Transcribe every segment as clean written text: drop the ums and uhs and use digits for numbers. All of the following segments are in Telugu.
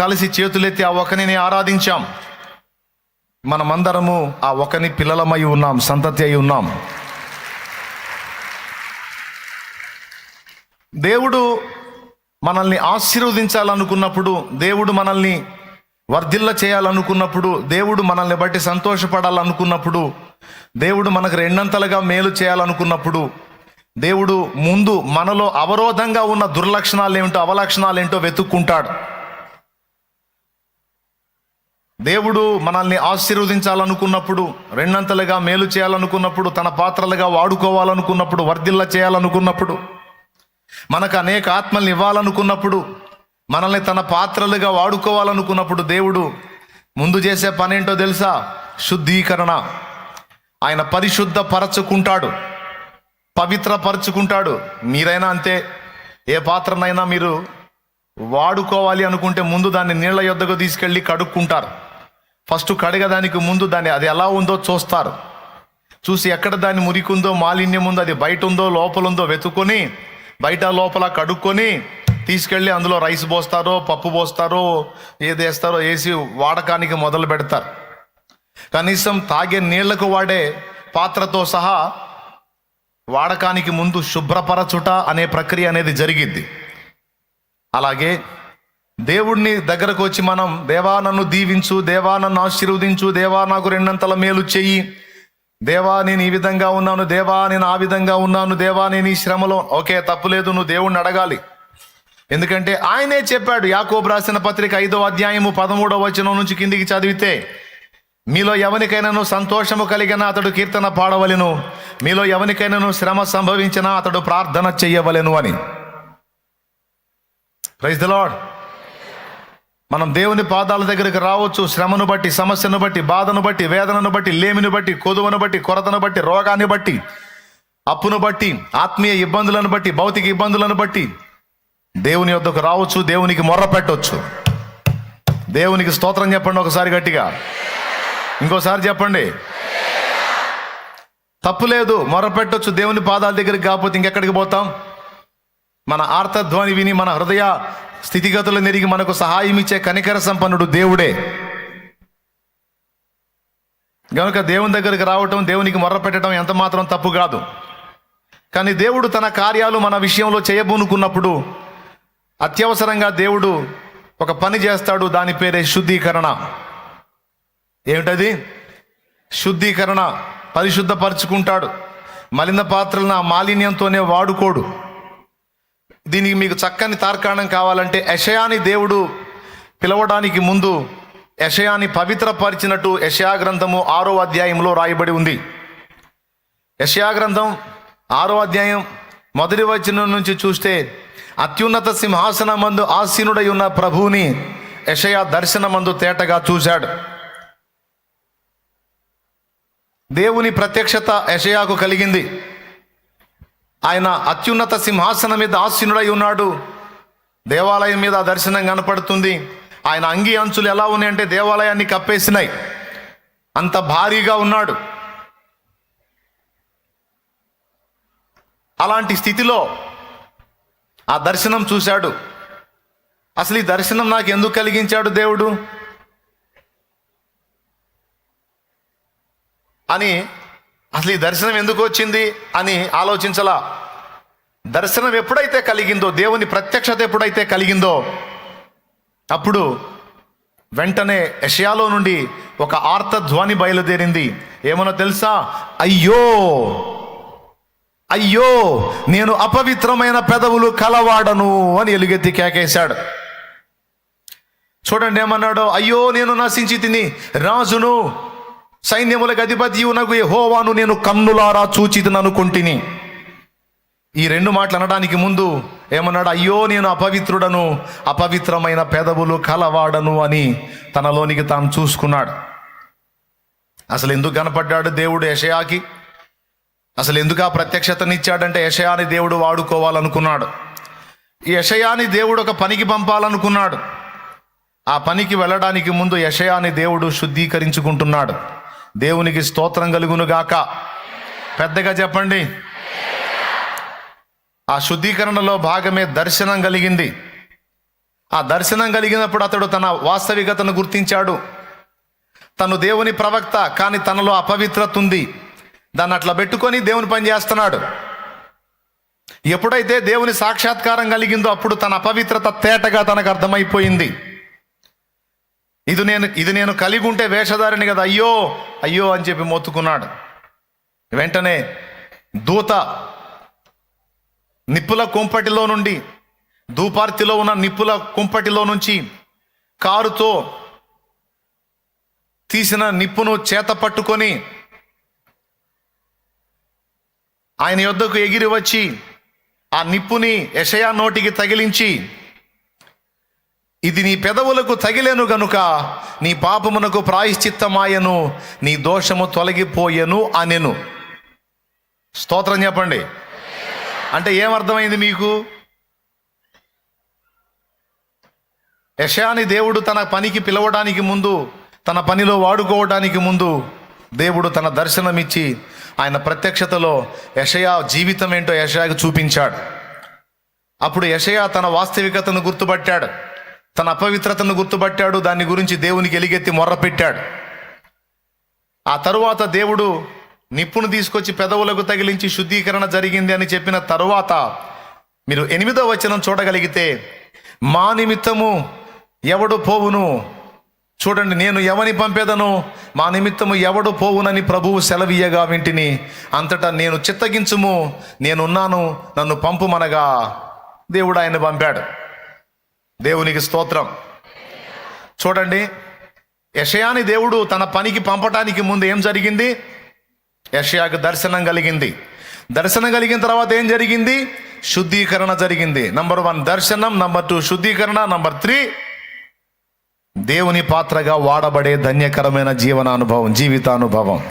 కలిసి చేతులెత్తి ఆ ఒకనిని ఆరాధించాం. మనమందరము ఆ ఒకని పిల్లలమై ఉన్నాం, సంతతి అయి ఉన్నాం. దేవుడు మనల్ని ఆశీర్వదించాలనుకున్నప్పుడు, దేవుడు మనల్ని వర్ధిల్ల చేయాలనుకున్నప్పుడు, దేవుడు మనల్ని బట్టి సంతోషపడాలనుకున్నప్పుడు, దేవుడు మనకు రెండంతలుగా మేలు చేయాలనుకున్నప్పుడు, దేవుడు ముందు మనలో అవరోధంగా ఉన్న దుర్లక్షణాలు ఏమిటో, అవలక్షణాలు ఏంటో వెతుక్కుంటాడు. దేవుడు మనల్ని ఆశీర్వదించాలనుకున్నప్పుడు, రెండంతలుగా మేలు చేయాలనుకున్నప్పుడు, తన పాత్రలుగా వాడుకోవాలనుకున్నప్పుడు, వర్ధిల్ల చేయాలనుకున్నప్పుడు, మనకు అనేక ఆత్మల్ని ఇవ్వాలనుకున్నప్పుడు, మనల్ని తన పాత్రలుగా వాడుకోవాలనుకున్నప్పుడు, దేవుడు ముందు చేసే పని ఏంటో తెలుసా? శుద్ధీకరణ. ఆయన పరిశుద్ధపరచుకుంటాడు, పవిత్రపరచుకుంటాడు. మీరైనా అంతే. ఏ పాత్రనైనా మీరు వాడుకోవాలి అనుకుంటే ముందు దాన్ని నీళ్ల యొద్దకు తీసుకెళ్ళి కడుక్కుంటారు. ఫస్ట్ కడగడానికి ముందు దాన్ని అది ఎలా ఉందో చూస్తారు. చూసి ఎక్కడ దాన్ని మురికి ఉందో, మాలిన్యం ఉందో, అది బయట ఉందో లోపల ఉందో వెతుక్కొని, బయట లోపల కడుక్కొని తీసుకెళ్ళి అందులో రైస్ పోస్తారో, పప్పు పోస్తారో, ఏది వేస్తారో వేసి వాడకానికి మొదలు పెడతారు. కనీసం తాగే నీళ్లకు వాడే పాత్రతో సహా వాడకానికి ముందు శుభ్రపరచుట అనే ప్రక్రియ అనేది జరిగిద్ది. అలాగే దేవుడిని దగ్గరకు వచ్చి మనం, దేవా నన్ను దీవించు, దేవా నన్ను ఆశీర్వదించు, దేవా నాకు రెండంతల మేలు చెయ్యి, దేవా నేను ఈ విధంగా ఉన్నాను, దేవా నేను ఆ విధంగా ఉన్నాను, దేవా నేను ఈ శ్రమలో. ఓకే, తప్పులేదు, నువ్వు దేవుణ్ణి అడగాలి. ఎందుకంటే ఆయనే చెప్పాడు. యాకోబు రాసిన పత్రిక 5వ అధ్యాయము 13వ వచనం నుంచి కిందికి చదివితే, మీలో ఎవరికైనాను సంతోషము కలిగిన అతడు కీర్తన పాడవలెను, మీలో ఎవరికైనాను శ్రమ సంభవించినా అతడు ప్రార్థన చెయ్యవలెను అని. Praise the Lord. మనం దేవుని పాదాల దగ్గరికి రావచ్చు. శ్రమను బట్టి, సమస్యను బట్టి, బాధను బట్టి, వేదనను బట్టి, లేమిని బట్టి, కొదువను బట్టి, కొరతను బట్టి, రోగాన్ని బట్టి, అప్పును బట్టి, ఆత్మీయ ఇబ్బందులను బట్టి, భౌతిక ఇబ్బందులను బట్టి దేవుని వద్దకు రావచ్చు, దేవునికి మొర్ర పెట్టవచ్చు. దేవునికి స్తోత్రం చెప్పండి ఒకసారి గట్టిగా, ఇంకోసారి చెప్పండి. తప్పులేదు, మొర్ర పెట్టవచ్చు దేవుని పాదాల దగ్గరికి. కాకపోతే ఇంకెక్కడికి పోతాం? మన ఆర్తధ్వని విని మన హృదయ స్థితిగతులు నెరిగి మనకు సహాయం ఇచ్చే కనికర సంపన్నుడు దేవుడే. కనుక దేవుని దగ్గరికి రావటం, దేవునికి మొర్ర పెట్టడం ఎంత మాత్రం తప్పు కాదు. కానీ దేవుడు తన కార్యాలు మన విషయంలో చేయబూనుకున్నప్పుడు అత్యవసరంగా దేవుడు ఒక పని చేస్తాడు. దాని పేరే శుద్ధీకరణ. ఏమిటది? శుద్ధీకరణ. పరిశుద్ధపరచుకుంటాడు. మలిన పాత్రలను ఆ మాలిన్యంతోనే వాడుకోడు. దీనికి మీకు చక్కని తార్కాణం కావాలంటే, యెషయాని దేవుడు పిలవడానికి ముందు యెషయాని పవిత్రపరిచినట్టు యెషయా గ్రంథము 6వ అధ్యాయంలో రాయబడి ఉంది. యెషయా గ్రంథం 6వ అధ్యాయం 1వ వచనం నుంచి చూస్తే, అత్యున్నత సింహాసనమందు ఆసీనుడై ఉన్న ప్రభువుని యెషయా దర్శనమందు తేటగా చూశాడు. దేవుని ప్రత్యక్షత యెషయాకు కలిగింది. ఆయన అత్యున్నత సింహాసనం మీద ఆసీనుడై ఉన్నాడు. దేవాలయం మీద ఆ దర్శనం కనపడుతుంది. ఆయన అంగి అంచులు ఎలా ఉన్నాయంటే దేవాలయాన్ని కప్పేసినాయి, అంత భారీగా ఉన్నాడు. అలాంటి స్థితిలో ఆ దర్శనం చూశాడు. అసలు ఈ దర్శనం నాకు ఎందుకు కలిగించాడు దేవుడు అని, అసలు ఈ దర్శనం ఎందుకు వచ్చింది అని ఆలోచించలా. దర్శనం ఎప్పుడైతే కలిగిందో, దేవుని ప్రత్యక్షత ఎప్పుడైతే కలిగిందో, అప్పుడు వెంటనే యెషయాలో నుండి ఒక ఆర్తధ్వని బయలుదేరింది. ఏమన్నా తెలుసా? అయ్యో అయ్యో, నేను అపవిత్రమైన పెదవులు కలవాడను అని ఎలుగెత్తి కేకేశాడు. చూడండి ఏమన్నాడో, అయ్యో నేను నశించి తిని, రాజును సైన్యములకు అధిపతియునగు యెహోవాను నేను కన్నులారా చూచితిని అనుకుంటుని. ఈ రెండు మాటలు అనడానికి ముందు ఏమన్నాడు? అయ్యో నేను అపవిత్రుడను, అపవిత్రమైన పెదవులు కలవాడను అని తనలోనికి తాను చూసుకున్నాడు. అసలు ఎందుకు కనపడ్డాడు దేవుడు యెషయాకి? అసలు ఎందుకు ఆ ప్రత్యక్షతనిచ్చాడంటే, యెషయాని దేవుడు వాడుకోవాలనుకున్నాడు. ఈ యెషయాని దేవుడు ఒక పనికి పంపాలనుకున్నాడు. ఆ పనికి వెళ్ళడానికి ముందు యెషయాని దేవుడు శుద్ధీకరించుకుంటున్నాడు. దేవునికి స్తోత్రం కలుగునుగాక. పెద్దగా చెప్పండి. ఆ శుద్ధీకరణలో భాగమే దర్శనం కలిగింది. ఆ దర్శనం కలిగినప్పుడు అతడు తన వాస్తవికతను గుర్తించాడు. తను దేవుని ప్రవక్త, కానీ తనలో అపవిత్రత ఉంది. దాన్ని అట్లా పెట్టుకొని దేవుని పని చేస్తున్నాడు. ఎప్పుడైతే దేవుని సాక్షాత్కారం కలిగిందో అప్పుడు తన అపవిత్రత తేటగా తనకు అర్థమైపోయింది. ఇది నేను కలిగి ఉంటే వేషధారిని కదా, అయ్యో అయ్యో అని చెప్పి మొత్తుకున్నాడు. వెంటనే దూత నిప్పుల కుంపటిలో నుండి, దూపార్తిలో ఉన్న నిప్పుల కుంపటిలో నుంచి కారుతో తీసిన నిప్పును చేత పట్టుకొని ఆయన యొద్దకు ఎగిరి వచ్చి ఆ నిప్పుని యెషయా నోటికి తగిలించి, ఇది నీ పెదవులకు తగిలేను గనుక నీ పాపమునకు ప్రాయశ్చిత్తమాయను, నీ దోషము తొలగిపోయెను అనెను. స్తోత్రం చెప్పండి. అంటే ఏమర్థమైంది మీకు? యెషయాని దేవుడు తన పనికి పిలవడానికి ముందు, తన పనిలో వాడుకోవడానికి ముందు దేవుడు తన దర్శనమిచ్చి ఆయన ప్రత్యక్షతలో యెషయా జీవితం ఏంటో యెషయాకు చూపించాడు. అప్పుడు యెషయా తన వాస్తవికతను గుర్తుపట్టాడు, తన అపవిత్రతను గుర్తుపట్టాడు. దాని గురించి దేవునికి ఎలుగెత్తి మొర్రపెట్టాడు. ఆ తరువాత దేవుడు నిప్పును తీసుకొచ్చి పెదవులకు తగిలించి శుద్ధీకరణ జరిగింది అని చెప్పిన తరువాత మీరు 8వ వచనం చూడగలిగితే, మా నిమిత్తము ఎవడు పోవును, చూడండి, నేను ఎవని పంపేదను, మా నిమిత్తము ఎవడు పోవునని ప్రభువు సెలవీయగా వింటిని. అంతటా నేను చిత్తగించుము, నేనున్నాను, నన్ను పంపుమనగా దేవుడు ఆయన పంపాడు. దేవునికి స్తోత్రం. చూడండి, యెషయాని దేవుడు తన పనికి పంపటానికి ముందు ఏం జరిగింది? యెషయాకు దర్శనం కలిగింది. దర్శనం కలిగిన తర్వాత ఏం జరిగింది? శుద్ధీకరణ జరిగింది. నంబర్ 1 దర్శనం, నంబర్ 2 శుద్ధీకరణ, నంబర్ 3 దేవుని పాత్రగా వాడబడే ధన్యకరమైన జీవితానుభవం.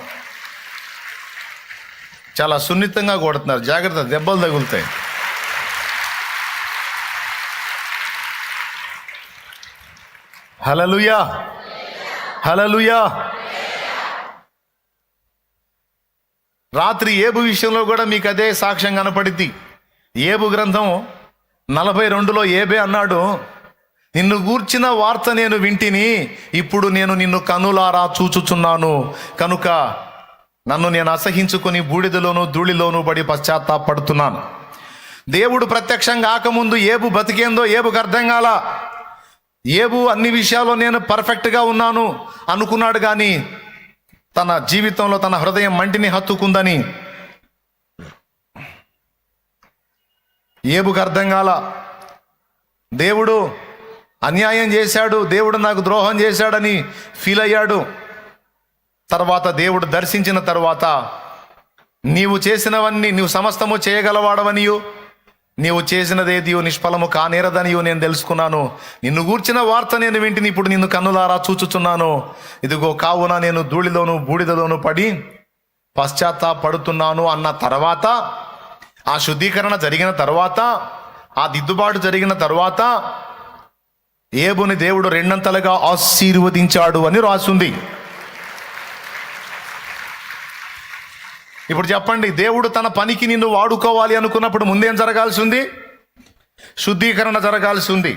చాలా సున్నితంగా కొడుతున్నారు, జాగ్రత్త, దెబ్బలు తగులుతాయి. హల్లెలూయా, హల్లెలూయా. రాత్రి ఏబు విషయంలో కూడా మీకు అదే సాక్ష్యం కనపడింది. ఏబు గ్రంథం 42లో ఏబే అన్నాడు, నిన్ను గూర్చిన వార్త నేను వింటిని, ఇప్పుడు నేను నిన్ను కనులారా చూచుచున్నాను, కనుక నన్ను నేను అసహించుకొని బూడిదలోను ధూళిలోను పడి పశ్చాత్తాపడుతున్నాను. దేవుడు ప్రత్యక్షం కాకముందు ఏబు బతికేందో ఏబుకు అర్థం కాల. ఏబు అన్ని విషయాల్లో నేను పర్ఫెక్ట్గా ఉన్నాను అనుకున్నాడు, కానీ తన జీవితంలో తన హృదయం మంటిని హత్తుకుందని ఏబుకు అర్థం కాల. దేవుడు అన్యాయం చేశాడు, దేవుడు నాకు ద్రోహం చేశాడని ఫీల్ అయ్యాడు. తర్వాత దేవుడు దర్శించిన తర్వాత, నీవు చేసినవన్నీ, నీవు సమస్తము చేయగలవాడవనియు, నీవు చేసినదేదియో నిష్ఫలము కానేరదనియో నేను తెలుసుకున్నాను. నిన్ను గూర్చిన వార్త నేను వింటిని, ఇప్పుడు నిన్ను కన్నులారా చూచుచున్నాను. ఇదిగో కావున నేను ధూళిలోను బూడిదలోను పడి పశ్చాత్తాపడుతున్నాను అన్న తర్వాత, ఆ శుద్ధీకరణ జరిగిన తర్వాత, ఆ దిద్దుబాటు జరిగిన తర్వాత ఏబుని దేవుడు 2 ఆశీర్వదించాడు అని రాసుంది. ఇప్పుడు చెప్పండి, దేవుడు తన పనికి నిన్ను వాడుకోవాలి అనుకున్నప్పుడు ముందేం జరగాల్సి ఉంది? శుద్ధీకరణ జరగాల్సి ఉంది.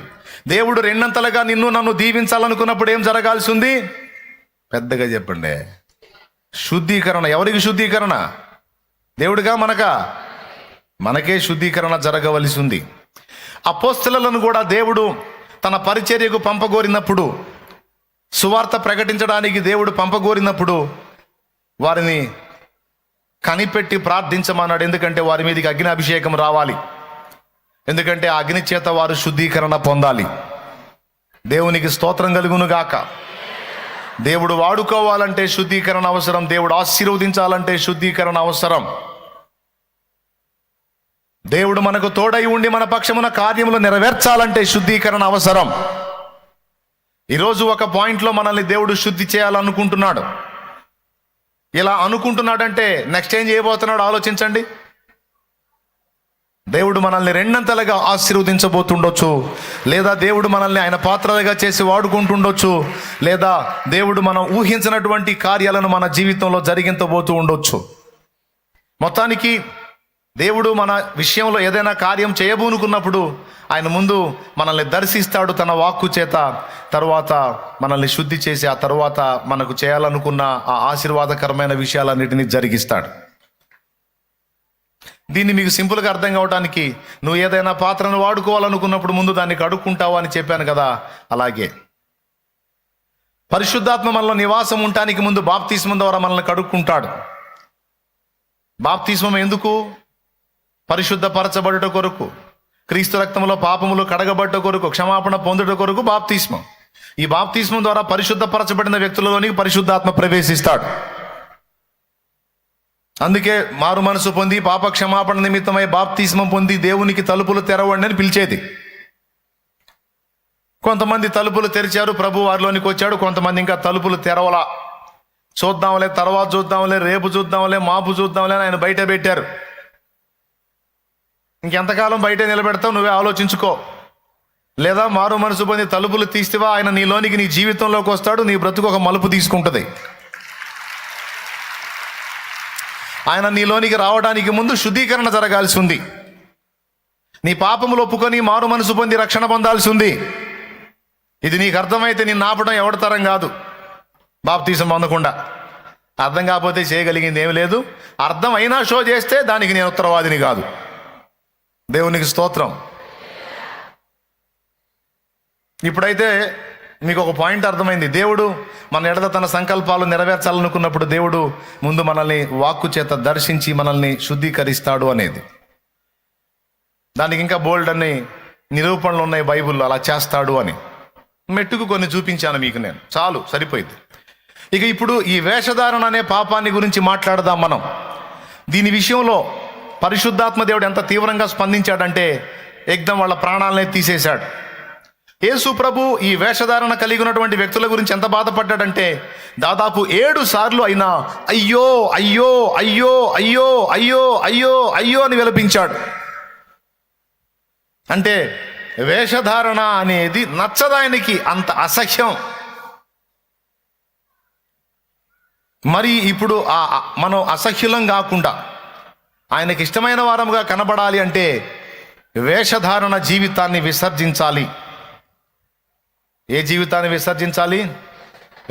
దేవుడు 2 నిన్ను నన్ను దీవించాలనుకున్నప్పుడు ఏం జరగాల్సి ఉంది? పెద్దగా చెప్పండి. శుద్ధీకరణ. ఎవరికి శుద్ధీకరణ? దేవుడిగా మనకే శుద్ధీకరణ జరగవలసి ఉంది. అపోస్తలులను కూడా దేవుడు తన పరిచర్యకు పంపగోరినప్పుడు, సువార్త ప్రకటించడానికి దేవుడు పంపగోరినప్పుడు వారిని కనిపెట్టి ప్రార్థించమన్నాడు. ఎందుకంటే వారి మీదకి అగ్ని అభిషేకం రావాలి. ఎందుకంటే ఆ అగ్ని చేత వారు శుద్ధీకరణ పొందాలి. దేవునికి స్తోత్రం కలుగును గాక. దేవుడు వాడుకోవాలంటే శుద్ధీకరణ అవసరం. దేవుడు ఆశీర్వదించాలంటే శుద్ధీకరణ అవసరం. దేవుడు మనకు తోడై ఉండి మన పక్షమున కార్యములు నెరవేర్చాలంటే శుద్ధీకరణ అవసరం. ఈరోజు ఒక పాయింట్లో మనల్ని దేవుడు శుద్ధి చేయాలనుకుంటున్నాడు. ఇలా అనుకుంటున్నాడంటే నెక్స్ట్ ఏం చేయబోతున్నాడు ఆలోచించండి. దేవుడు మనల్ని 2 ఆశీర్వదించబోతుండొచ్చు, లేదా దేవుడు మనల్ని ఆయన పాత్రలుగా చేసి వాడుకుంటుండొచ్చు, లేదా దేవుడు మనం ఊహించినటువంటి కార్యాలను మన జీవితంలో జరిగించబోతూ ఉండొచ్చు. మొత్తానికి దేవుడు మన విషయంలో ఏదైనా కార్యం చేయబూనుకున్నప్పుడు ఆయన ముందు మనల్ని దర్శిస్తాడు తన వాక్కు చేత. తరువాత మనల్ని శుద్ధి చేసి ఆ తరువాత మనకు చేయాలనుకున్న ఆ ఆశీర్వాదకరమైన విషయాలన్నిటినీ జరిగిస్తాడు. దీన్ని మీకు సింపుల్గా అర్థం కావడానికి, నువ్వు ఏదైనా పాత్రను వాడుకోవాలనుకున్నప్పుడు ముందు దాన్ని కడుక్కుంటావు అని చెప్పాను కదా, అలాగే పరిశుద్ధాత్మ మనలో నివాసం ఉండటానికి ముందు బాప్తిస్మం ద్వారా మనల్ని కడుక్కుంటాడు. బాప్తిస్మం ఎందుకు? పరిశుద్ధపరచబడుట కొరకు, క్రీస్తు రక్తంలో పాపములు కడగబడ్డ కొరకు, క్షమాపణ పొందుట కొరకు బాప్తిస్మం. ఈ బాప్తిస్మం ద్వారా పరిశుద్ధపరచబడిన వ్యక్తులలోనికి పరిశుద్ధాత్మ ప్రవేశిస్తాడు. అందుకే మారు మనసు పొంది పాప క్షమాపణ నిమిత్తమై బాప్తిస్మం పొంది దేవునికి తలుపులు తెరవండి అని పిలిచేది. కొంతమంది తలుపులు తెరిచారు, ప్రభు వారిలోనికి వచ్చాడు. కొంతమంది ఇంకా తలుపులు తెరవలా. చూద్దాంలే, తర్వాత చూద్దాంలే, రేపు చూద్దాంలే, మాపు చూద్దాంలే అని ఆయన బయట పెట్టారు. ఇంకెంతకాలం బయట నిలబెడతావు, నువ్వే ఆలోచించుకో. లేదా మారు మనసు పొంది తలుపులు తీస్తేవా ఆయన నీలోనికి, నీ జీవితంలోకి వస్తాడు. నీ బ్రతుకు ఒక మలుపు తీసుకుంటుంది. ఆయన నీలోనికి రావడానికి ముందు శుద్ధీకరణ జరగాల్సి ఉంది. నీ పాపములు ఒప్పుకొని మారు మనసు పొంది రక్షణ పొందాల్సి ఉంది. ఇది నీకు అర్థమైతే నిన్ను ఆపడం ఎవరి తరం కాదు, బాప్తీసం పొందకుండా. అర్థం కాకపోతే చేయగలిగింది ఏమి లేదు. అర్థం అయినా షో చేస్తే దానికి నేను ఉత్తరవాదిని కాదు. దేవునికి స్తోత్రం. ఇప్పుడైతే మీకు ఒక పాయింట్ అర్థమైంది. దేవుడు మన ఎడల తన సంకల్పాలు నెరవేర్చాలనుకున్నప్పుడు దేవుడు ముందు మనల్ని వాక్కు చేత దర్శించి మనల్ని శుద్ధీకరిస్తాడు అనేది. దానికి ఇంకా బోల్డ్ అన్ని నిరూపణలు ఉన్నాయి బైబిల్లో, అలా చేస్తాడు అని. మెట్టుకు కొన్ని చూపించాను మీకు నేను, చాలు సరిపోయింది. ఇక ఇప్పుడు ఈ వేషధారణ అనే పాపాన్ని గురించి మాట్లాడదాం మనం. దీని విషయంలో పరిశుద్ధాత్మ దేవుడు ఎంత తీవ్రంగా స్పందించాడంటే ఏకదం వాళ్ళ ప్రాణాలనే తీసేశాడు. యేసు ప్రభు ఈ వేషధారణ కలిగి ఉన్నటువంటి వ్యక్తుల గురించి ఎంత బాధపడ్డాడంటే దాదాపు 7 సార్లు అయినా అయ్యో అయ్యో అయ్యో అయ్యో అయ్యో అయ్యో అయ్యో అని విలపించాడు. అంటే వేషధారణ అనేది నచ్చదాయనికి, అంత అసహ్యం. మరి ఇప్పుడు మనం అసహ్యులం కాకుండా ఆయనకి ఇష్టమైన వారముగా కనబడాలి అంటే వేషధారణ జీవితాన్ని విసర్జించాలి. ఏ జీవితాన్ని విసర్జించాలి?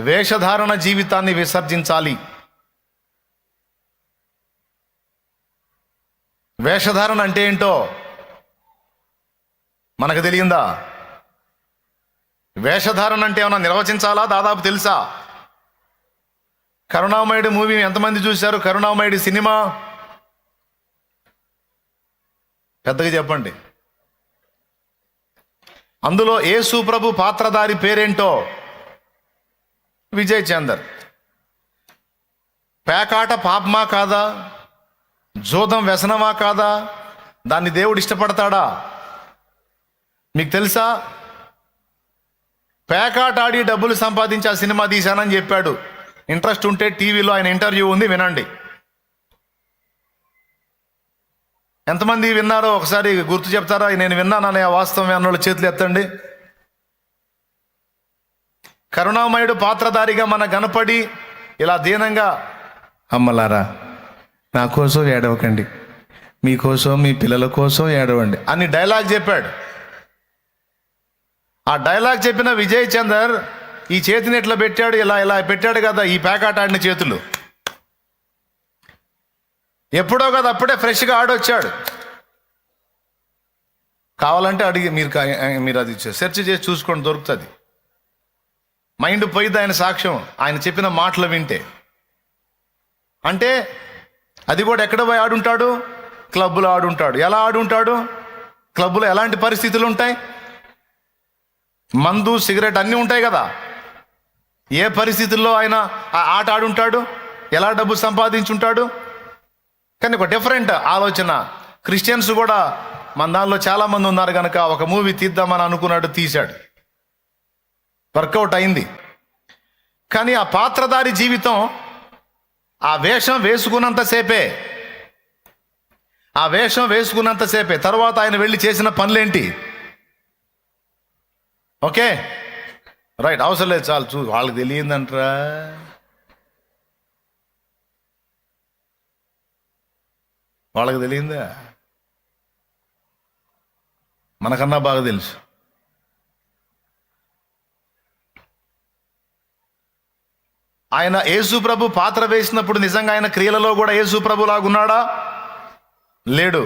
వేషధారణ జీవితాన్ని విసర్జించాలి. వేషధారణ అంటే ఏంటో మనకు తెలియందా? వేషధారణ అంటే ఏమన్నా నిర్వచించాలా? దాదాపు తెలుసా? కరుణామయుడు మూవీ ఎంతమంది చూశారు? కరుణామయుడు సినిమా పెద్దగా చెప్పండి. అందులో యేసు ప్రభు పాత్రధారి పేరేంటో? విజయ్ చందర్. పేకాట పాపమా కాదా? జోదం వ్యసనమా కాదా? దాన్ని దేవుడు ఇష్టపడతాడా? మీకు తెలుసా? పేకాట ఆడి డబ్బులు సంపాదించి ఆ సినిమా తీశానని చెప్పాడు. ఇంట్రెస్ట్ ఉంటే టీవీలో ఆయన ఇంటర్వ్యూ ఉంది, వినండి. ఎంతమంది విన్నారో ఒకసారి గుర్తు చెప్తారా? నేను విన్నాననే వాస్తవం అన్నోళ్ళు చేతులు ఎత్తండి. కరుణామయుడు పాత్రధారిగా మన గనపడి ఇలా దీనంగా, అమ్మలారా నా కోసం ఏడవకండి, మీకోసం మీ పిల్లల కోసం ఏడవండి అని డైలాగ్ చెప్పాడు. ఆ డైలాగ్ చెప్పిన విజయ్ చందర్ ఈ చేతిని ఎట్లా పెట్టాడు, ఇలా ఇలా పెట్టాడు కదా, ఈ పేకాట ఆడిన చేతులు. ఎప్పుడో కదా అప్పుడే ఫ్రెష్గా ఆడొచ్చాడు. కావాలంటే అడిగి మీరు అది సెర్చ్ చేసి చూసుకోండి, దొరుకుతుంది. మైండ్ పోయింది ఆయన సాక్ష్యం, ఆయన చెప్పిన మాటలు వింటే. అంటే అది కూడా ఎక్కడ పోయి ఆడుంటాడు? క్లబ్బులో ఆడుంటాడు. ఎలా ఆడుంటాడు? క్లబ్బులో ఎలాంటి పరిస్థితులు ఉంటాయి? మందు, సిగరెట్ అన్నీ ఉంటాయి కదా. ఏ పరిస్థితుల్లో ఆయన ఆ ఆట ఆడుంటాడు? ఎలా డబ్బు సంపాదించుంటాడు? కానీ ఒక డిఫరెంట్ ఆలోచన. క్రిస్టియన్స్ కూడా మన దానిలో చాలామంది ఉన్నారు కనుక ఒక మూవీ తీద్దామని అనుకున్నాడు, తీశాడు, వర్కౌట్ అయింది. కానీ ఆ పాత్రధారి జీవితం ఆ వేషం వేసుకున్నంతసేపే. తర్వాత ఆయన వెళ్ళి చేసిన పనులేంటి? ఓకే రైట్, అవసరం లేదు, చాలు. వాళ్ళకి తెలియదంటరా. వాళ్ళకి తెలియందా? మనకన్నా బాగా తెలుసు. ఆయన యేసు ప్రభు పాత్ర వేసినప్పుడు నిజంగా ఆయన క్రియలలో కూడా యేసు ప్రభు లాగున్నాడా? లేడు.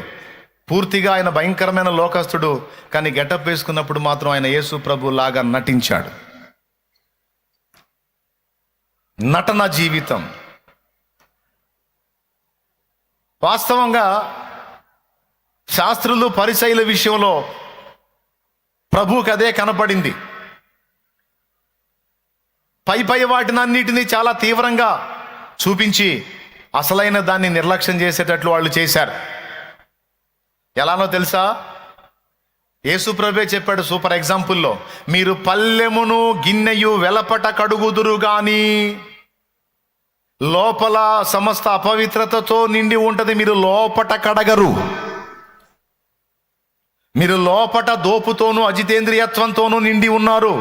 పూర్తిగా ఆయన భయంకరమైన లోకస్తుడు. కానీ గెటప్ వేసుకున్నప్పుడు మాత్రం ఆయన యేసు ప్రభు లాగా నటించాడు. నటన జీవితం. వాస్తవంగా శాస్త్రులు పరిసయ్యుల విషయంలో ప్రభువుకి అదే కనపడింది. పై వాటినన్నిటినీ చాలా తీవ్రంగా చూపించి అసలైన దాన్ని నిర్లక్ష్యం చేసేటట్లు వాళ్ళు చేశారు. ఎలానో తెలుసా? యేసు ప్రభువే చెప్పాడు సూపర్ ఎగ్జాంపుల్లో, మీరు పల్లెమును గిన్నెయు వెలపట కడుగుదురు గాని లోపల సమస్త అపవిత్రతతో నిండి ఉంటది, మీరు లోపట కడగరు. మీరు లోపట దోపుతోనూ అజితేంద్రియత్వంతోనూ నిండి ఉన్నారు.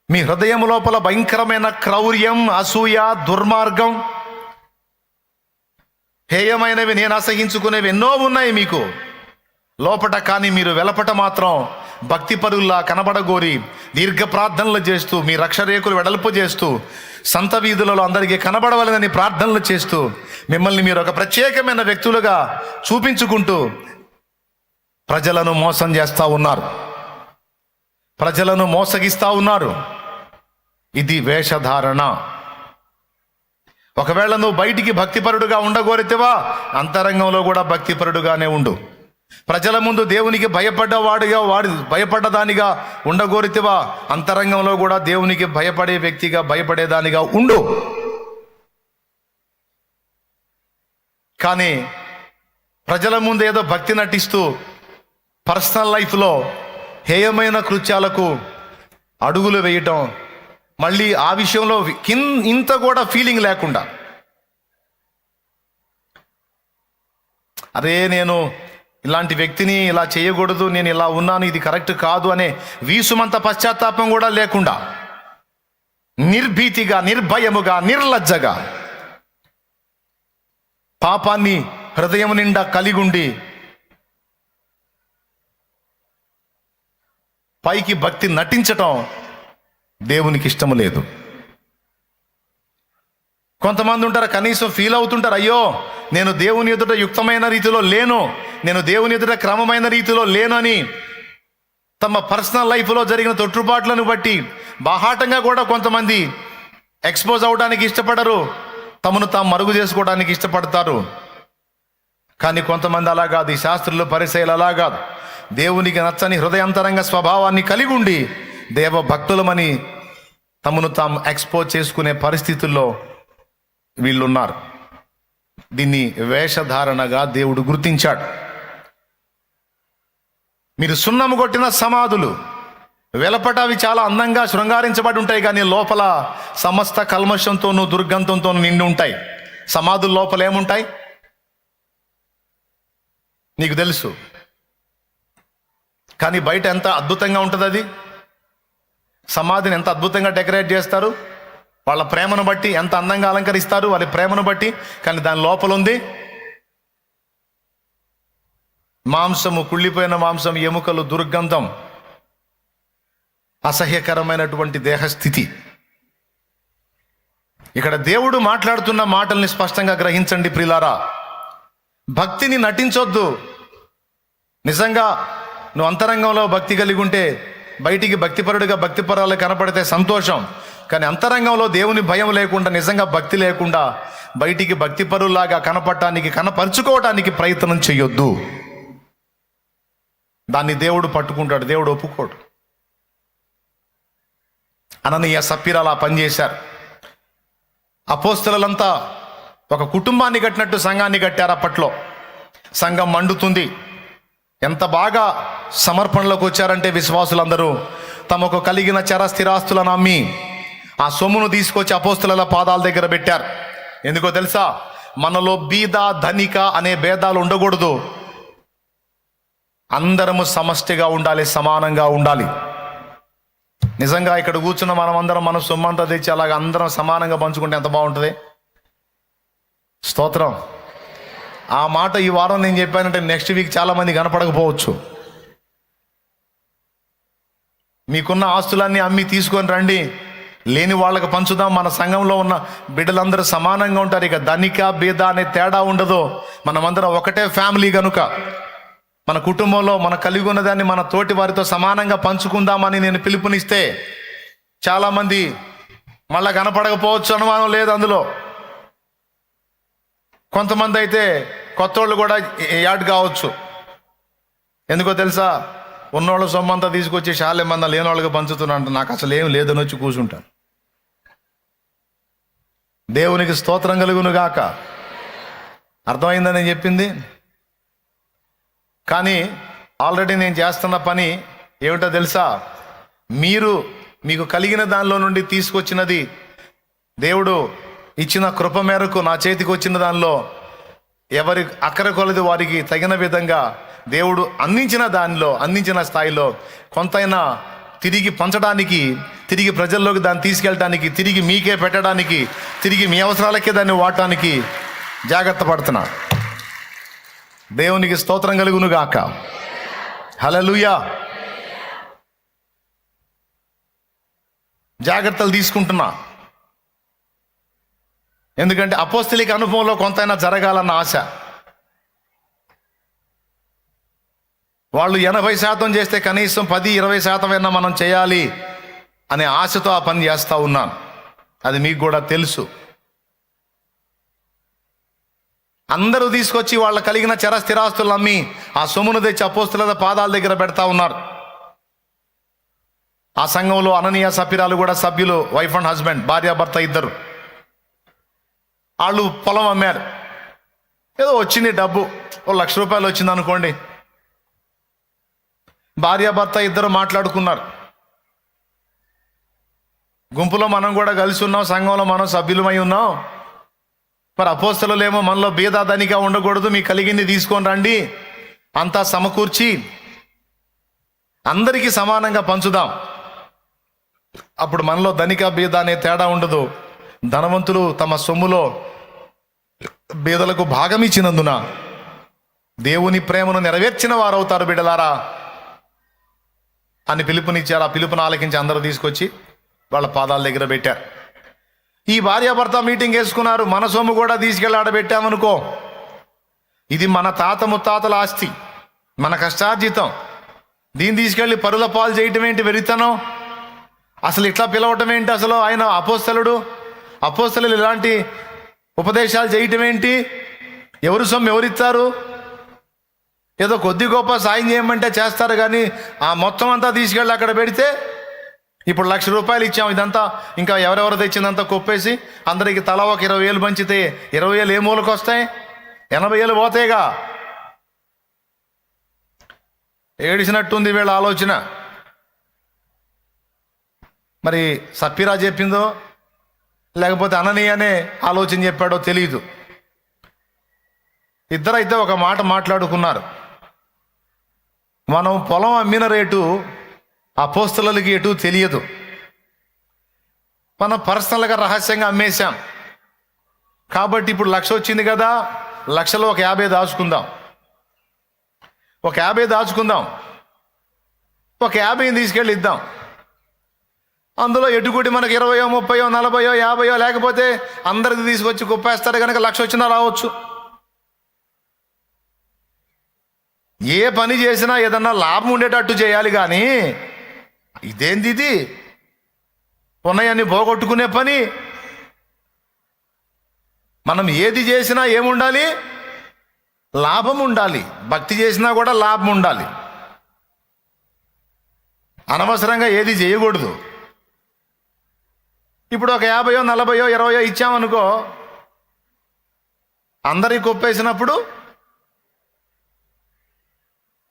మీ హృదయం లోపల భయంకరమైన క్రౌర్యం, అసూయ, దుర్మార్గం, హేయమైనవి, నేను అసహించుకునేవి ఎన్నో ఉన్నాయి మీకు లోపట. కానీ మీరు వెలపట మాత్రం భక్తి పరుల్లా కనబడగోరి దీర్ఘ ప్రార్థనలు చేస్తూ, మీ రక్షరేకులు వెడల్పు చేస్తూ, సంత వీధులలో అందరికీ కనబడవలనని ప్రార్థనలు చేస్తూ, మిమ్మల్ని మీరు ఒక ప్రత్యేకమైన వ్యక్తులుగా చూపించుకుంటూ ప్రజలను మోసం చేస్తూ ఉన్నారు, ప్రజలను మోసగిస్తూ ఉన్నారు. ఇది వేషధారణ. ఒకవేళ నువ్వు బయటికి భక్తిపరుడుగా ఉండగోరితేవా, అంతరంగంలో కూడా భక్తిపరుడుగానే ఉండు. ప్రజల ముందు దేవునికి భయపడ్డవాడుగా, భయపడ్డదానిగా ఉండగోరితేవా, అంతరంగంలో కూడా దేవునికి భయపడే వ్యక్తిగా, భయపడేదానిగా ఉండు. కానీ ప్రజల ముందు ఏదో భక్తి నటిస్తూ పర్సనల్ లైఫ్లో హేయమైన కృత్యాలకు అడుగులు వేయటం, మళ్ళీ ఆ విషయంలో ఇంత కూడా ఫీలింగ్ లేకుండా, అరే నేను ఇలాంటి వ్యక్తిని ఇలా చేయకూడదు, నేను ఇలా ఉన్నాను, ఇది కరెక్ట్ కాదు అనే వీసుమంత పశ్చాత్తాపం కూడా లేకుండా, నిర్భీతిగా, నిర్భయముగా, నిర్లజ్జగా పాపాన్ని హృదయం నిండా కలిగుండి పైకి భక్తి నటించటం దేవునికి ఇష్టము లేదు. కొంతమంది ఉంటారు, కనీసం ఫీల్ అవుతుంటారు, అయ్యో నేను దేవుని ఎదుట యుక్తమైన రీతిలో లేను, నేను దేవుని ఎదుట క్రమమైన రీతిలో లేను అని తమ పర్సనల్ లైఫ్లో జరిగిన తొట్టుబాట్లను బట్టి బాహాటంగా కూడా కొంతమంది ఎక్స్పోజ్ అవడానికి ఇష్టపడరు, తమను తాము మరుగు చేసుకోవడానికి ఇష్టపడతారు. కానీ కొంతమంది అలా కాదు. ఈ శాస్త్రులు పరిసయ్యులు అలా కాదు. దేవునికి నచ్చని హృదయాంతరంగ స్వభావాన్ని కలిగి ఉండి దేవ భక్తులమని తమను తాము ఎక్స్పోజ్ చేసుకునే పరిస్థితుల్లో వీళ్ళున్నారు. దీన్ని వేషధారణగా దేవుడు గుర్తించాడు. మీరు సున్నము కొట్టిన సమాధులు వెలపట అవి చాలా అందంగా శృంగారించబడి ఉంటాయి, కానీ లోపల సమస్త కల్మషంతోనూ దుర్గంధంతోనూ నిండి ఉంటాయి. సమాధుల లోపల ఏముంటాయి నీకు తెలుసు, కానీ బయట ఎంత అద్భుతంగా ఉంటుంది అది. సమాధిని ఎంత అద్భుతంగా డెకరేట్ చేస్తారు, వాళ్ళ ప్రేమను బట్టి ఎంత అందంగా అలంకరిస్తారు, వాళ్ళ ప్రేమను బట్టి. కానీ దాని లోపల ఉంది మాంసము, కుళ్ళిపోయిన మాంసం, ఎముకలు, దుర్గంధం, అసహ్యకరమైనటువంటి దేహస్థితి. ఇక్కడ దేవుడు మాట్లాడుతున్న మాటల్ని స్పష్టంగా గ్రహించండి ప్రియులారా. భక్తిని నటించొద్దు. నిజంగా నువ్వు అంతరంగంలో భక్తి కలిగి ఉంటే బయటికి భక్తిపరుడిగా, భక్తిపరాలు కనపడితే సంతోషం. కానీ అంతరంగంలో దేవుని భయం లేకుండా, నిజంగా భక్తి లేకుండా బయటికి భక్తిపరులాగా కనపడటానికి, కనపరుచుకోవటానికి ప్రయత్నం చేయొద్దు. దాన్ని దేవుడు పట్టుకుంటాడు, దేవుడు ఒప్పుకోడు. అననీయ, సప్పీరా అలా పనిచేశారు. అపోస్తలులంతా ఒక కుటుంబాన్ని కట్టినట్టు సంఘాన్ని కట్టారు. అప్పట్లో సంఘం మండుతుంది. ఎంత బాగా సమర్పణలోకి వచ్చారంటే విశ్వాసులందరూ తమకు కలిగిన చర స్థిరాస్తులను అమ్మి ఆ సొమ్మును తీసుకొచ్చి అపోస్తలుల పాదాల దగ్గర పెట్టారు. ఎందుకో తెలుసా? మనలో బీద ధనిక అనే భేదాలు ఉండకూడదు. అందరము సమష్టిగా ఉండాలి, సమానంగా ఉండాలి. నిజంగా ఇక్కడ కూర్చున్న మనం అందరం మన సొమ్మంతా తెచ్చి అలాగ అందరం సమానంగా పంచుకుంటే ఎంత బాగుంటుంది. స్తోత్రం. ఆ మాట ఈ వారం నేను చెప్పానంటే నెక్స్ట్ వీక్ చాలామంది కనపడకపోవచ్చు. మీకున్న ఆస్తులన్నీ అమ్మి తీసుకొని రండి, లేని వాళ్ళకి పంచుదాం. మన సంఘంలో ఉన్న బిడ్డలందరూ సమానంగా ఉంటారు. ఇక ధనిక బీద అనే తేడా ఉండదు. మనమందరం ఒకటే ఫ్యామిలీ కనుక మన కుటుంబంలో మన కలిగి ఉన్నదాన్ని మన తోటి వారితో సమానంగా పంచుకుందామని నేను పిలుపునిస్తే చాలామంది మళ్ళా కనపడకపోవచ్చు, అనుమానం లేదు అందులో. కొంతమంది అయితే కొత్త వాళ్ళు కూడా యాడ్ కావచ్చు. ఎందుకో తెలుసా, ఉన్నోళ్ళ సొమ్మంతా తీసుకొచ్చి శాలెమందా లేని వాళ్ళకి పంచుతున్నా, నాకు అసలు ఏం లేదని వచ్చి కూర్చుంటాను. దేవునికి స్తోత్రం కలుగును గాక. అర్థమైందని నేను చెప్పింది. కానీ ఆల్రెడీ నేను చేస్తున్న పని ఏమిటో తెలుసా, మీకు కలిగిన దానిలో నుండి తీసుకొచ్చినది దేవుడు ఇచ్చిన కృప మేరకు నా చేతికి వచ్చిన దానిలో ఎవరి అక్కర కొలది వారికి తగిన విధంగా దేవుడు అందించిన స్థాయిలో కొంతైనా తిరిగి పంచడానికి, తిరిగి ప్రజల్లోకి దాన్ని తీసుకెళ్ళడానికి, తిరిగి మీకే పెట్టడానికి, తిరిగి మీ అవసరాలకే దాన్ని వాడటానికి జాగ్రత్త పడుతున్నా. దేవునికి స్తోత్రం కలుగును గాక. హల్లెలూయా. జాగ్రత్తలు తీసుకుంటున్నా. ఎందుకంటే అపోస్తలిక అనుభవంలో కొంతైనా జరగాలన్న ఆశ. వాళ్ళు 80% చేస్తే కనీసం 10-20% మనం చేయాలి అనే ఆశతో ఆ పని చేస్తూ ఉన్నాను. అది మీకు కూడా తెలుసు. అందరూ తీసుకొచ్చి వాళ్ళ కలిగిన చర స్థిరాస్తులు అమ్మి ఆ సొమ్మును తెచ్చి అపోస్తలుల పాదాల దగ్గర పెడతా ఉన్నారు. ఆ సంఘంలో అననీయ సఫీరాలు కూడా సభ్యులు, వైఫ్ అండ్ హస్బెండ్, భార్యాభర్త ఇద్దరు. వాళ్ళు పొలం అమ్మారు. ఏదో వచ్చింది డబ్బు, ₹1,00,000 వచ్చింది అనుకోండి. భార్యాభర్త ఇద్దరు మాట్లాడుకున్నారు. గుంపులో మనం కూడా కలిసి ఉన్నాం, సంఘంలో మనం సభ్యులమై ఉన్నాం. మరి అపోస్తలులేమో మనలో బీద ధనిక ఉండకూడదు, మీకు కలిగింది తీసుకొని రండి, అంతా సమకూర్చి అందరికీ సమానంగా పంచుదాం. అప్పుడు మనలో ధనిక బీద అనే తేడా ఉండదు. ధనవంతులు తమ సొమ్ములో బీదలకు భాగం ఇచ్చినందున దేవుని ప్రేమను నెరవేర్చిన వారు అవుతారు బిడ్డలారా అని పిలుపునిచ్చారు. ఆ పిలుపుని ఆలకించి అందరూ తీసుకొచ్చి వాళ్ళ పాదాల దగ్గర పెట్టారు. ఈ భార్యాభర్త మీటింగ్ వేసుకున్నారు. మన సొమ్ము కూడా తీసుకెళ్ళి ఆడబెట్టామనుకో, ఇది మన తాత ముత్తాతల ఆస్తి, మన కష్టార్జితం. దీన్ని తీసుకెళ్ళి పరుల పాలు చేయటం ఏంటి వెరితనం? అసలు ఇట్లా పిలవటం ఏంటి? అసలు ఆయన అపోస్తలులు ఇలాంటి ఉపదేశాలు చేయటం ఏంటి? ఎవరు సొమ్ము ఎవరిస్తారు? ఏదో కొద్ది గొప్ప సాయం చేయమంటే చేస్తారు, కానీ ఆ మొత్తం అంతా తీసుకెళ్ళి అక్కడ పెడితే ఇప్పుడు ₹1,00,000 ఇచ్చాం. ఇదంతా ఇంకా ఎవరెవరు తెచ్చిందంతా కొప్పేసి అందరికి తలా ఒక 20,000 పంచితే 20,000 ఏ మూలకు వస్తాయి? 80,000 పోతాయిగా. ఏడిసినట్టుంది వీళ్ళ ఆలోచన. మరి సఫీరా చెప్పిందో లేకపోతే అననీయనే ఆలోచన చెప్పాడో తెలియదు. ఇద్దరైతే ఒక మాట మాట్లాడుకున్నారు. మనం పొలం అమ్మిన రేటు అపోస్తలులకి ఎటు తెలియదు, మనం పర్సనల్గా రహస్యంగా అమ్మేశాం. కాబట్టి ఇప్పుడు 1,00,000 వచ్చింది కదా, 1,00,000లో ఒక 50 దాచుకుందాం, ఒక 50 తీసుకెళ్ళి ఇద్దాం. అందులో ఎటుకుటి మనకు 20, 30, 40, 50 లేకపోతే అందరికి తీసుకొచ్చి కుప్పేస్తారు కనుక 1,00,000 వచ్చినా రావచ్చు. ఏ పని చేసినా ఏదన్నా లాభం ఉండేటట్టు చేయాలి, కానీ ఇదేంది ఇది ఉన్నాయని పోగొట్టుకునే పని. మనం ఏది చేసినా ఏముండాలి? లాభం ఉండాలి. భక్తి చేసినా కూడా లాభం ఉండాలి. అనవసరంగా ఏది చేయకూడదు. ఇప్పుడు ఒక 50, 40, 20 ఇచ్చామనుకో, అందరికి కొప్పేసినప్పుడు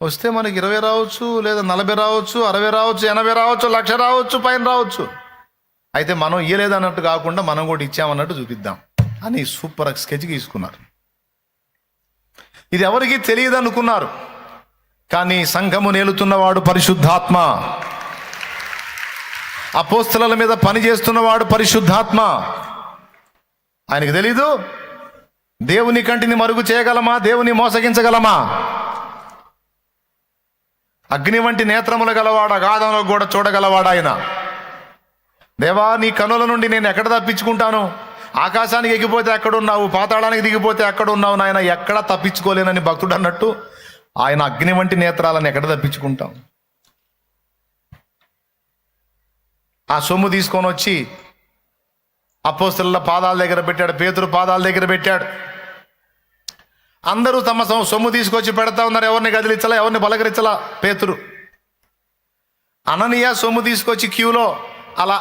వస్తే మనకి 20 రావచ్చు, లేదా 40 రావచ్చు, 60 రావచ్చు, 80 రావచ్చు, 1,00,000 రావచ్చు, పైన రావచ్చు. అయితే మనం ఇయ్యలేదన్నట్టు కాకుండా మనం కూడా ఇచ్చామన్నట్టు చూపిద్దాం అని సూపర్ స్కెచ్ గీసుకున్నారు. ఇది ఎవరికి తెలియదు అనుకున్నారు, కానీ సంఘము నేలుతున్నవాడు పరిశుద్ధాత్మ, అపోస్తలుల మీద పని చేస్తున్నవాడు పరిశుద్ధాత్మ. ఆయనకు తెలీదు. దేవుని కంటిని మరుగు చేయగలమా? దేవుని మోసగించగలమా? అగ్ని వంటి నేత్రములు గలవాడా, గాధంలో కూడా చూడగలవాడా ఆయన. దేవా, నీ కనుల నుండి నేను ఎక్కడ తప్పించుకుంటాను? ఆకాశానికి ఎగిపోతే ఎక్కడున్నావు, పాతాళానికి దిగిపోతే ఎక్కడున్నావు నాయన, ఎక్కడ తప్పించుకోలేనని భక్తుడు అన్నట్టు ఆయన అగ్ని వంటి నేత్రాలను ఎక్కడ తప్పించుకుంటాం? ఆ సొమ్ము తీసుకొని వచ్చి అపోస్తలుల పాదాల దగ్గర పెట్టాడు, పేతురు పాదాల దగ్గర పెట్టాడు. అందరూ తమ సొమ్ము తీసుకొచ్చి పెడతా ఉన్నారు. ఎవరిని కదిలించలా, ఎవరిని బలకరించలా. పేతురు, అననీయ సొమ్ము తీసుకొచ్చి క్యూలో అలా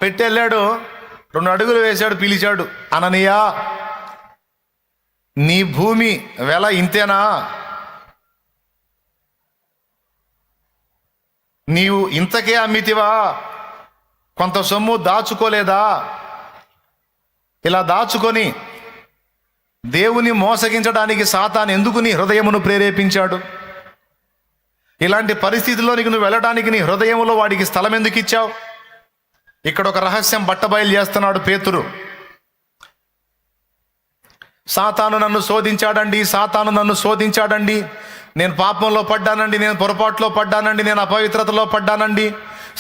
పెట్టెళ్ళాడు. 2 అడుగులు వేశాడు, పిలిచాడు, అననీయ, నీ భూమి వెల ఇంతేనా? నీవు ఇంతకే అమ్మితివా? కొంత సొమ్ము దాచుకోలేదా? ఇలా దాచుకొని దేవుని మోసగించడానికి సాతాను ఎందుకు నీ హృదయమును ప్రేరేపించాడు? ఇలాంటి పరిస్థితిలోనికి నువ్వు వెళ్ళడానికి నీ హృదయంలో వాడికి స్థలం ఎందుకు ఇచ్చావు? ఇక్కడ ఒక రహస్యం బట్టబయలు చేస్తున్నాడు పేతురు. సాతాను నన్ను శోధించాడండి, సాతాను నన్ను శోధించాడండి, నేను పాపంలో పడ్డానండి, నేను పొరపాటులో పడ్డానండి, నేను అపవిత్రతలో పడ్డానండి,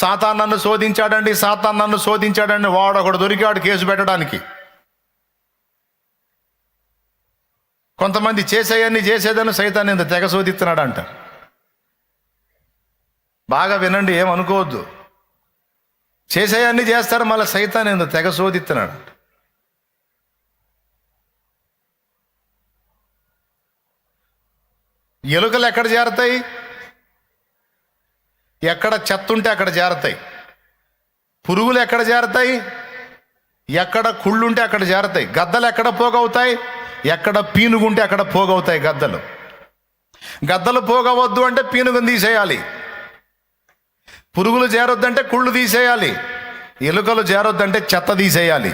సాతాను నన్ను శోధించాడండి, సాతాను నన్ను శోధించాడండి. వాడు ఒకడు దొరికాడు కేసు పెట్టడానికి. కొంతమంది చేసేయన్ని చేసేదని సైతాన్ని ఇంత తెగ శోధిస్తున్నాడు అంట. బాగా వినండి, ఏమనుకోవద్దు. చేసేయన్ని చేస్తారు, మళ్ళీ సైతాన్ని ఇంత తెగ శోధిస్తున్నాడు. ఎలుకలు ఎక్కడ చేరతాయి? ఎక్కడ చెత్త ఉంటే అక్కడ చేరతాయి. పురుగులు ఎక్కడ చేరతాయి? ఎక్కడ కుళ్ళుంటే అక్కడ చేరతాయి. గద్దలు ఎక్కడ పోగవుతాయి? ఎక్కడ పీనుగుంటే అక్కడ పోగవుతాయి గద్దలు. గద్దలు పోగవద్దు అంటే పీనుగుని తీసేయాలి. పురుగులు చేరొద్దంటే కుళ్ళు తీసేయాలి. ఎలుకలు చేరొద్దంటే చెత్త తీసేయాలి.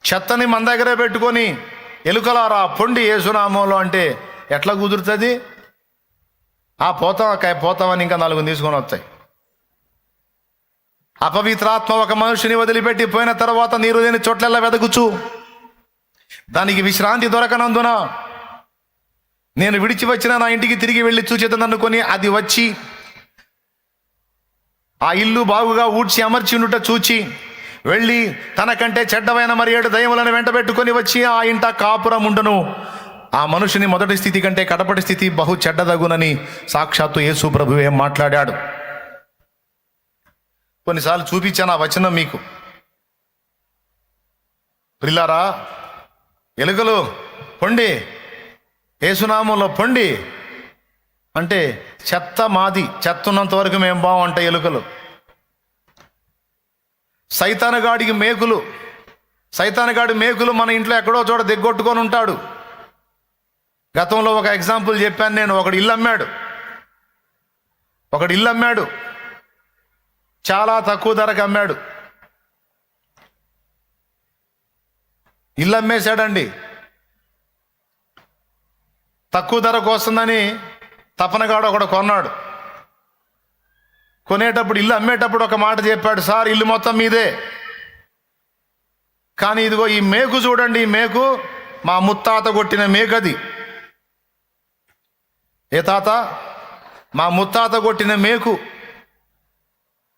చెత్తని మన దగ్గరే పెట్టుకొని ఎలుకలారా పొండి యేసునామంలో అంటే ఎట్లా కుదురుతుంది? పోతామని ఇంకా 4 తీసుకొని వస్తాయి. అపవిత్రాత్మ ఒక మనుషుని వదిలిపెట్టి పోయిన తర్వాత నీరు లేని చోట్లెల్లా వెదకుచు దానికి విశ్రాంతి దొరకనందున నేను విడిచి వచ్చిన నా ఇంటికి తిరిగి వెళ్ళి చూచేదనుకొని అది వచ్చి ఆ ఇల్లు బాగుగా ఊడ్చి అమర్చి ఉండుట చూచి వెళ్ళి తనకంటే చెడ్డమైన మరి 7 దయ్యములను వెంటబెట్టుకొని వచ్చి ఆ ఇంట కాపురం ఉండును. ఆ మనుషుని మొదటి స్థితి కంటే కడపటి స్థితి బహు చెడ్డదగునని సాక్షాత్తు యేసు ప్రభువే మాట్లాడాడు. కొన్నిసార్లు చూపించాను ఆ వచనం మీకు. ప్రిల్లారా, ఎలుకలు పొండి, యేసునామంలో పొండి అంటే చెత్త మాది, చెత్త ఉన్నంత వరకు మేము బాగుంటాయి ఎలుకలు. సైతానుగాడికి మేకులు, సైతానుగాడి మేకులు మన ఇంట్లో ఎక్కడో చోట దిగ్గొట్టుకొని ఉంటాడు. గతంలో ఒక ఎగ్జాంపుల్ చెప్పాను నేను. ఒకడు ఇల్లు అమ్మాడు, చాలా తక్కువ ధరకు అమ్మాడు. ఇల్లు అమ్మేశాడండి. తక్కువ ధరకు వస్తుందని తపనగాడు ఒకడు కొన్నాడు. కొనేటప్పుడు, ఇల్లు అమ్మేటప్పుడు ఒక మాట చెప్పాడు, సార్ ఇల్లు మొత్తం మీదే, కానీ ఇదిగో ఈ మేకు చూడండి, ఈ మేకు మా ముత్తాత కొట్టిన మేకది. ఏ తాత? మా ముత్తాత కొట్టిన మేకు.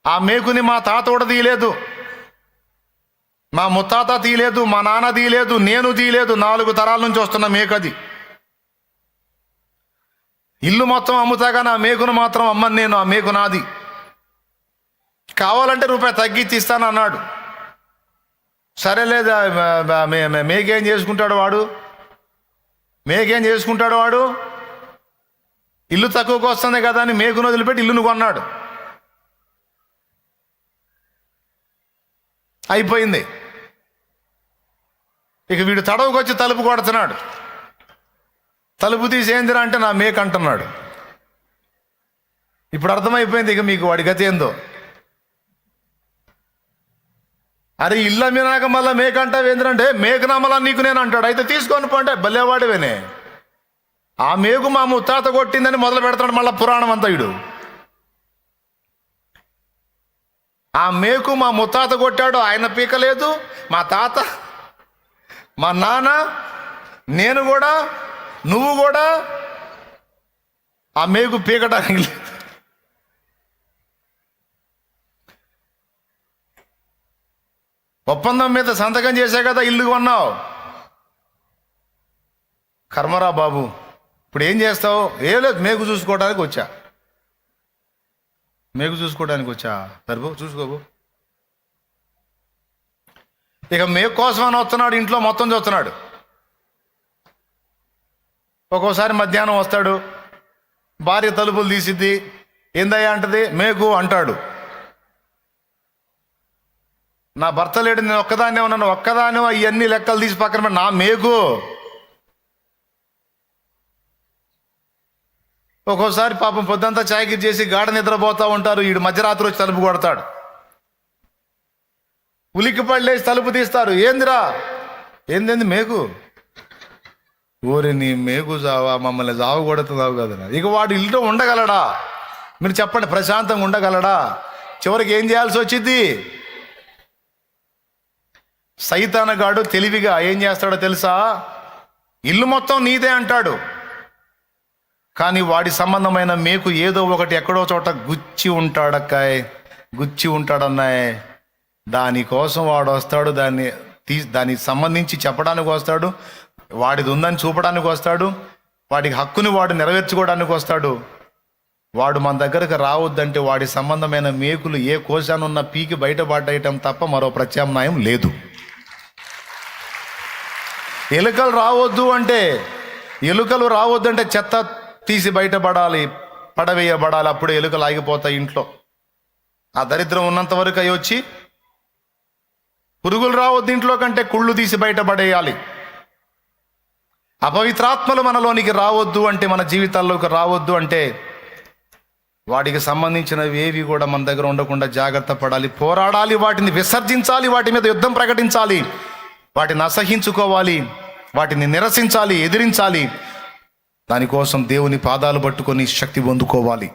ఆ మేకుని మా తాత కూడా తీయలేదు, మా ముత్తాత తీయలేదు, మా నాన్న తీయలేదు, నేను తీయలేదు. 4 తరాల నుంచి వస్తున్న మేకది. ఇల్లు మొత్తం అమ్ముతాగా నా మేకును మాత్రం అమ్మను నేను. ఆ మేకు నాది. కావాలంటే రూపాయి తగ్గించి ఇస్తాను అన్నాడు. సరేలేదు, మేకేం చేసుకుంటాడు వాడు? ఇల్లు తక్కువకు వస్తుంది కదా అని మేకును వదిలిపెట్టి ఇల్లును కొన్నాడు. అయిపోయింది. ఇక వీడు తడవుకు వచ్చి తలుపు కొడుతున్నాడు. తలుపు తీసేందిరా అంటే నా మేక అంటున్నాడు. ఇప్పుడు అర్థమైపోయింది ఇక మీకు వాడి గతి ఏందో. అరే ఇల్లు అమ్మినాక మళ్ళీ మేక అంటావేంద్రంటే మేకనా మళ్ళా నీకు నేను అంటాడు. అయితే తీసుకొని పోంటే భలేవాడివేనే. ఆ మేకు మా ముత్తాత కొట్టిందని మొదలు పెడతాడు మళ్ళీ పురాణం అంతా వీడు. ఆ మేకు మా ముత్తాత కొట్టాడు, ఆయన పీకలేదు. మా తాత మా నాన్న, నేను కూడా, నువ్వు కూడా ఆ మేకు పీకటానికి లేదు. ఒప్పందం మీద సంతకం చేసే కదా ఇల్లు కొన్నావు. కర్మరా బాబు, ఇప్పుడు ఏం చేస్తావు? ఏం లేదు, మేకు చూసుకోవడానికి వచ్చా. మేకు చూసుకోవడానికి వచ్చా, సరిపో చూసుకోబో. ఇక మేకు కోసం అని వస్తున్నాడు, ఇంట్లో మొత్తం చూస్తున్నాడు. ఒక్కోసారి మధ్యాహ్నం వస్తాడు, భార్య తలుపులు తీసిద్ది. ఏందయ్యా అంటది, మేకు అంటాడు. నా భర్త లేడు, నేను ఒక్కదాన్నే ఉన్నాను. ఒక్కదాన్ని ఇవన్నీ లెక్కలు తీసి పక్కన పెట్టి, నా మేకు. ఒక్కోసారి పాపం పొద్దంతా చాయకి చేసి గాఢ నిద్రపోతూ ఉంటారు. ఈడు మధ్యరాత్రి వచ్చి తలుపు కొడతాడు. ఉలిక్కి పడలేసి తలుపు తీస్తారు. ఏందిరా? ఏంది మేకు? ఊరి నీ మేకు జావా, మమ్మల్ని జావు కొడుతున్నావు కదా. ఇక వాడు ఇల్లు ఉండగలడా? మీరు చెప్పండి, ప్రశాంతంగా ఉండగలడా? చివరికి ఏం చేయాల్సి వచ్చింది? సైతానగాడు తెలివిగా ఏం చేస్తాడో తెలుసా? ఇల్లు మొత్తం నీదే అంటాడు, కానీ వాడి సంబంధమైన మేకు ఏదో ఒకటి ఎక్కడో చోట గుచ్చి ఉంటాడక్కాయ్, గుచ్చి ఉంటాడన్నాయ్. దానికోసం వాడు వస్తాడు, దానికి సంబంధించి చెప్పడానికి వస్తాడు, వాడిది ఉందని చూపడానికి వస్తాడు, వాడికి హక్కుని వాడు నెరవేర్చుకోవడానికి వస్తాడు. వాడు మన దగ్గరకు రావద్దంటే వాడి సంబంధమైన మేకులు ఏ కోశానున్న పీకి బయటపడటం తప్ప మరో ప్రత్యామ్నాయం లేదు. ఎలుకలు రావద్దంటే చెత్త తీసి బయటపడాలి, పడవేయబడాలి. అప్పుడు ఎలుకలు ఆగిపోతాయి ఇంట్లో. ఆ దరిద్రం ఉన్నంత వరకు అవి వచ్చి, పురుగులు రావద్దు ఇంట్లో కంటే కుళ్ళు తీసి బయటపడేయాలి. అపవిత్రాత్మలు మనలోనికి రావద్దు అంటే, మన జీవితాల్లోకి రావద్దు అంటే, వాటికి సంబంధించినవి ఏవి కూడా మన దగ్గర ఉండకుండా జాగ్రత్త పడాలి, పోరాడాలి, వాటిని విసర్జించాలి, వాటి మీద యుద్ధం ప్రకటించాలి, వాటిని అసహించుకోవాలి, వాటిని నిరసించాలి, ఎదిరించాలి. దానికోసం దేవుని పాదాలు పట్టుకొని శక్తి పొందుకోవాలి.